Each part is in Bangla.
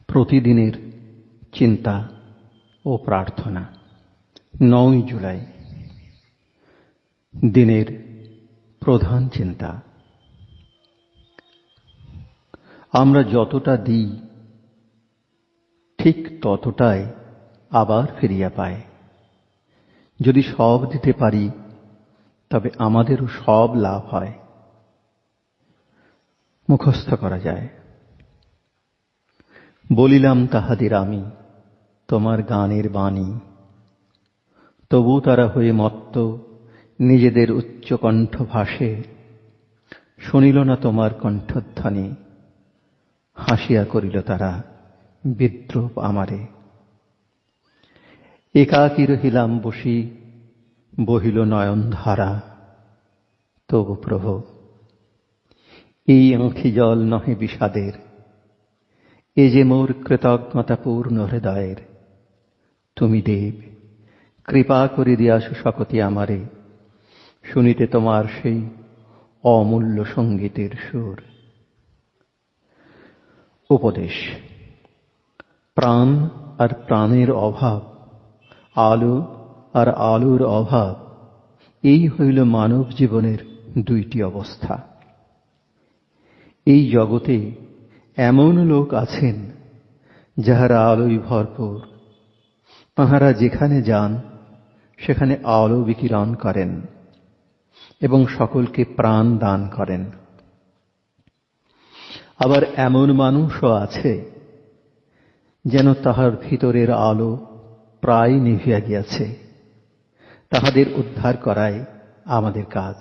প্রতিদিনের চিন্তা ও প্রার্থনা। ৯ জুলাই। দিনের প্রধান চিন্তা। আমরা যতটা দিই ঠিক ততটাই আবার ফিরিয়া পায়। যদি সব দিতে পারি তবে আমাদেরও সব লাভ হয়। মুখস্থ করা যায়। বলিলাম তাহাদের আমি তোমার গানের বাণী, তবু তারা হয়ে মত্ত নিজেদের উচ্চকণ্ঠ ভাসে, শুনিল না তোমার কণ্ঠধ্বনি, হাসিয়া করিল তারা বিদ্রূপ আমারে। একাকী রহিলাম বসি, বহিল নয়ন ধারা, তবু প্রভু এই আঁখি জল নহে বিষাদের, এ যে মোর কৃতজ্ঞতাপূর্ণ হৃদয়ের। তুমি দেব, কৃপা করে দিয়াছো শকতি আমারে, শুনিতে তোমার সেই অমূল্য সঙ্গীতের সুর। উপদেশ। প্রাণ আর প্রাণের অভাব, আলো আর আলোর অভাব, এই হইল মানব জীবনের দুইটি অবস্থা। এই জগতে এমন লোক আছেন যাহারা আলোয় ভরপুর, তাঁহারা যেখানে যান সেখানে আলো বিকিরণ করেন এবং সকলকে প্রাণ দান করেন। আবার এমন মানুষও আছে যেন তাহার ভিতরের আলো প্রায় নিভিয়া গিয়াছে, তাহাদের উদ্ধার করাই আমাদের কাজ।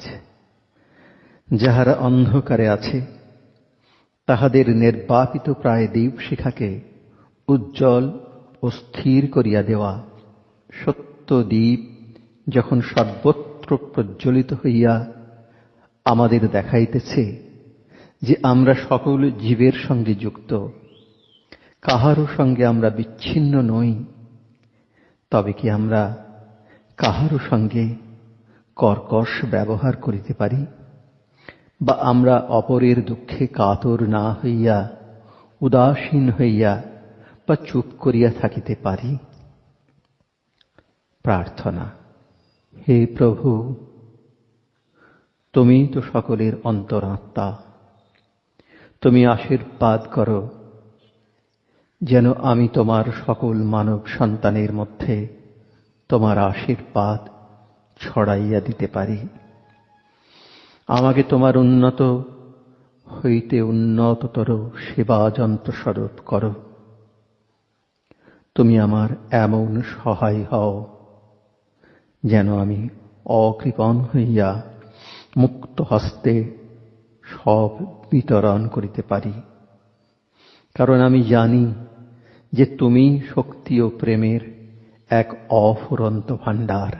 যাহারা অন্ধকারে আছে তাহাদের নির্বাপিত প্রায় দীপশিখাকে উজ্জ্বল ও স্থির করিয়া দেওয়া। সত্য দীপ যখন সর্বত্র প্রজ্বলিত হইয়া আমাদের দেখাইতেছে যে আমরা সকল জীবের সঙ্গে যুক্ত, কাহারও সঙ্গে আমরা বিচ্ছিন্ন নই, তবে কি আমরা কাহারও সঙ্গে কর্কশ ব্যবহার করিতে পারি? বা আমরা অপরের দুঃখে কাতর না হইয়া, উদাসীন হইয়া বা চুপ করিয়া থাকিতে পারি? প্রার্থনা। হে প্রভু, তুমি তো সকলের অন্তরাত্মা, তুমি আশীর্বাদ করো যেন আমি তোমার সকল মানব সন্তানের মধ্যে তোমার আশীর্বাদ ছড়াইয়া দিতে পারি। আমাকে তোমার উন্নত হইতে উন্নততর সেবা যন্ত্র স্বরূপ করো। তুমি আমার এমন সহায় হও যেন আমি অকৃপণ হইয়া মুক্ত হস্তে সব বিতরণ করিতে পারি, কারণ আমি জানি যে তুমি শক্তি ও প্রেমের এক অফুরন্ত ভাণ্ডার।